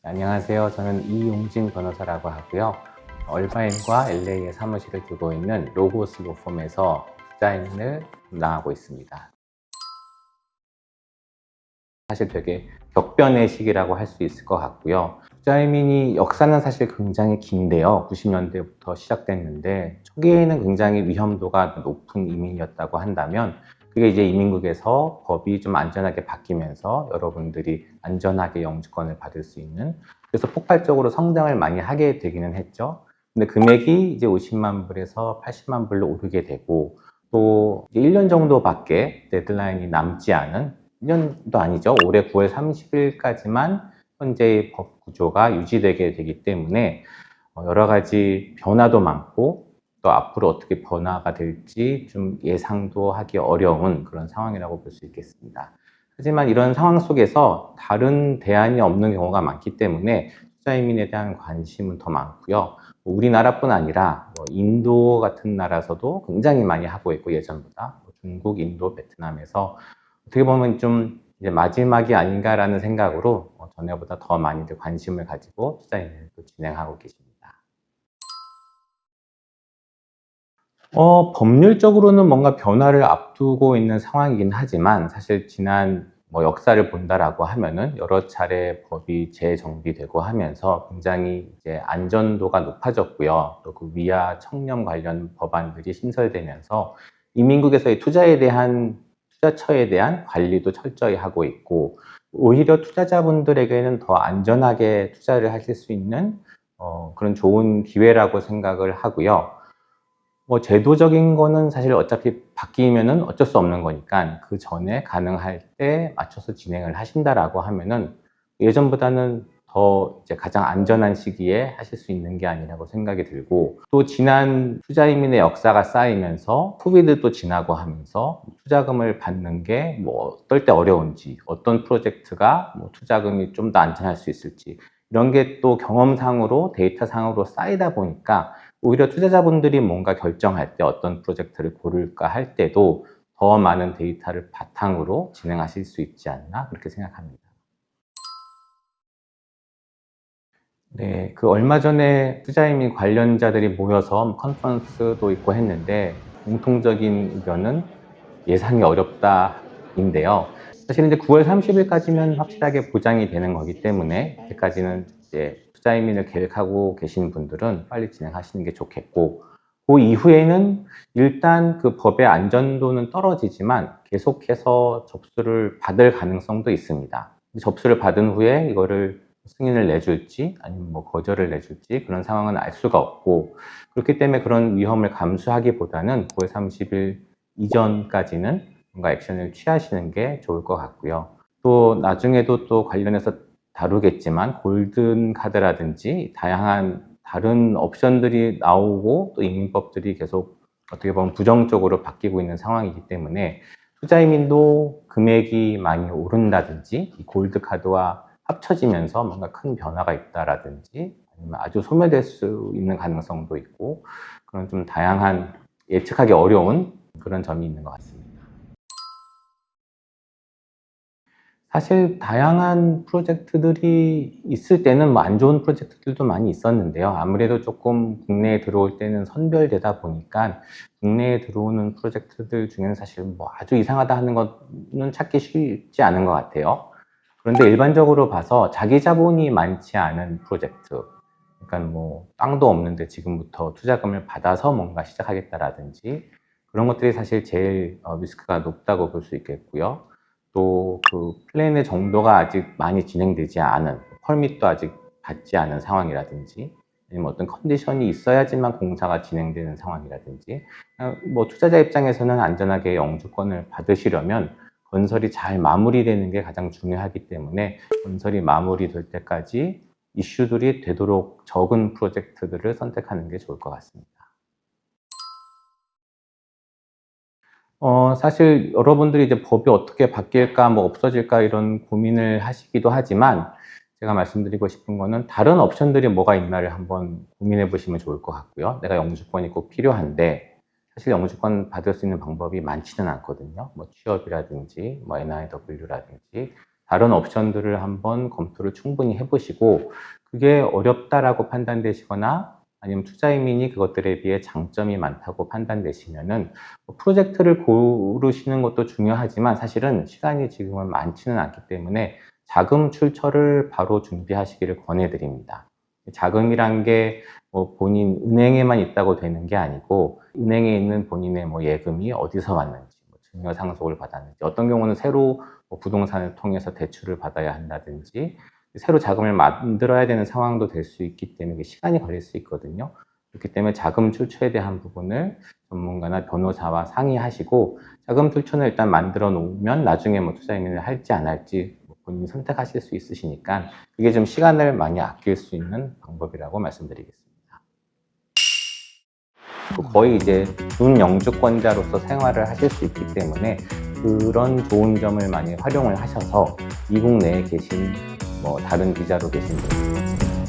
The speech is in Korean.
안녕하세요. 저는 이용진 변호사라고 하고요. 얼바인과 LA에 사무실을 두고 있는 로고스 로펌에서 투자인을 담당하고 있습니다. 사실 되게 격변의 시기라고 할 수 있을 것 같고요. 투자이민이 역사는 사실 굉장히 긴데요. 90년대부터 시작됐는데 초기에는 굉장히 위험도가 높은 이민이었다고 한다면 그게 이제 이민국에서 법이 좀 안전하게 바뀌면서 여러분들이 안전하게 영주권을 받을 수 있는, 그래서 폭발적으로 성장을 많이 하게 되기는 했죠. 근데 금액이 이제 50만 불에서 80만 불로 오르게 되고, 또 1년 정도밖에 데드라인이 남지 않은, 1년도 아니죠. 올해 9월 30일까지만 현재의 법 구조가 유지되게 되기 때문에 여러 가지 변화도 많고 또 앞으로 어떻게 변화가 될지 좀 예상도 하기 어려운 그런 상황이라고 볼 수 있겠습니다. 하지만 이런 상황 속에서 다른 대안이 없는 경우가 많기 때문에 투자이민에 대한 관심은 더 많고요. 우리나라뿐 아니라 인도 같은 나라에서도 굉장히 많이 하고 있고, 예전보다 중국, 인도, 베트남에서 어떻게 보면 좀 이제 마지막이 아닌가라는 생각으로 전에보다 더 많이들 관심을 가지고 투자인을 또 진행하고 계십니다. 법률적으로는 뭔가 변화를 앞두고 있는 상황이긴 하지만, 사실 지난 역사를 본다라고 하면은 여러 차례 법이 재정비되고 하면서 굉장히 이제 안전도가 높아졌고요. 또 그 위아 청렴 관련 법안들이 신설되면서 이민국에서의 투자처에 대한 관리도 철저히 하고 있고, 오히려 투자자분들에게는 더 안전하게 투자를 하실 수 있는 그런 좋은 기회라고 생각을 하고요. 제도적인 거는 사실 어차피 바뀌면은 어쩔 수 없는 거니까 그 전에 가능할 때 맞춰서 진행을 하신다라고 하면은 예전보다는 더 이제 가장 안전한 시기에 하실 수 있는 게 아니라고 생각이 들고, 또 지난 투자이민의 역사가 쌓이면서 코비드도 지나고 하면서 투자금을 받는 게 어떨 때 어려운지, 어떤 프로젝트가 투자금이 좀 더 안전할 수 있을지, 이런 게 또 경험상으로 데이터상으로 쌓이다 보니까 오히려 투자자분들이 뭔가 결정할 때 어떤 프로젝트를 고를까 할 때도 더 많은 데이터를 바탕으로 진행하실 수 있지 않나, 그렇게 생각합니다. 네, 그 얼마 전에 투자이민 관련자들이 모여서 컨퍼런스도 있고 했는데 공통적인 의견은 예상이 어렵다인데요. 사실 이제 9월 30일까지면 확실하게 보장이 되는 거기 때문에 그때까지는 이제 투자이민을 계획하고 계신 분들은 빨리 진행하시는 게 좋겠고, 그 이후에는 일단 그 법의 안전도는 떨어지지만 계속해서 접수를 받을 가능성도 있습니다. 접수를 받은 후에 이거를 승인을 내줄지 아니면 거절을 내줄지 그런 상황은 알 수가 없고, 그렇기 때문에 그런 위험을 감수하기보다는 9월 30일 이전까지는 뭔가 액션을 취하시는 게 좋을 것 같고요. 또 나중에도 또 관련해서 다루겠지만 골든 카드라든지 다양한 다른 옵션들이 나오고 또 이민법들이 계속 어떻게 보면 부정적으로 바뀌고 있는 상황이기 때문에 투자이민도 금액이 많이 오른다든지 이 골드 카드와 합쳐지면서 뭔가 큰 변화가 있다라든지 아니면 아주 소멸될 수 있는 가능성도 있고, 그런 좀 다양한 예측하기 어려운 그런 점이 있는 것 같습니다. 사실 다양한 프로젝트들이 있을 때는 안 좋은 프로젝트들도 많이 있었는데요. 아무래도 조금 국내에 들어올 때는 선별되다 보니까 국내에 들어오는 프로젝트들 중에는 사실 아주 이상하다 하는 거는 찾기 쉽지 않은 것 같아요. 그런데 일반적으로 봐서 자기 자본이 많지 않은 프로젝트, 그러니까 땅도 없는데 지금부터 투자금을 받아서 뭔가 시작하겠다라든지, 그런 것들이 사실 제일 리스크가 높다고 볼 수 있겠고요. 또 그 플랜의 정도가 아직 많이 진행되지 않은, 펄밋도 아직 받지 않은 상황이라든지, 아니면 어떤 컨디션이 있어야지만 공사가 진행되는 상황이라든지, 투자자 입장에서는 안전하게 영주권을 받으시려면 건설이 잘 마무리되는 게 가장 중요하기 때문에 건설이 마무리될 때까지 이슈들이 되도록 적은 프로젝트들을 선택하는 게 좋을 것 같습니다. 사실 여러분들이 이제 법이 어떻게 바뀔까, 없어질까 이런 고민을 하시기도 하지만, 제가 말씀드리고 싶은 거는 다른 옵션들이 뭐가 있나를 한번 고민해 보시면 좋을 것 같고요. 내가 영주권이 꼭 필요한데, 사실 영주권 받을 수 있는 방법이 많지는 않거든요. 취업이라든지, NIW라든지, 다른 옵션들을 한번 검토를 충분히 해보시고, 그게 어렵다라고 판단되시거나 아니면 투자이민이 그것들에 비해 장점이 많다고 판단되시면은 프로젝트를 고르시는 것도 중요하지만 사실은 시간이 지금은 많지는 않기 때문에 자금 출처를 바로 준비하시기를 권해드립니다. 자금이란 게 본인 은행에만 있다고 되는 게 아니고, 은행에 있는 본인의 예금이 어디서 왔는지, 증여 상속을 받았는지, 어떤 경우는 새로 부동산을 통해서 대출을 받아야 한다든지, 새로 자금을 만들어야 되는 상황도 될 수 있기 때문에 시간이 걸릴 수 있거든요. 그렇기 때문에 자금 출처에 대한 부분을 전문가나 변호사와 상의하시고, 자금 출처는 일단 만들어 놓으면 나중에 투자이민을 할지 안 할지 본인이 선택하실 수 있으시니까, 그게 좀 시간을 많이 아낄 수 있는 방법이라고 말씀드리겠습니다. 거의 이제 준영주권자로서 생활을 하실 수 있기 때문에 그런 좋은 점을 많이 활용을 하셔서 미국 내에 계신 다른 비자로 계신 분들,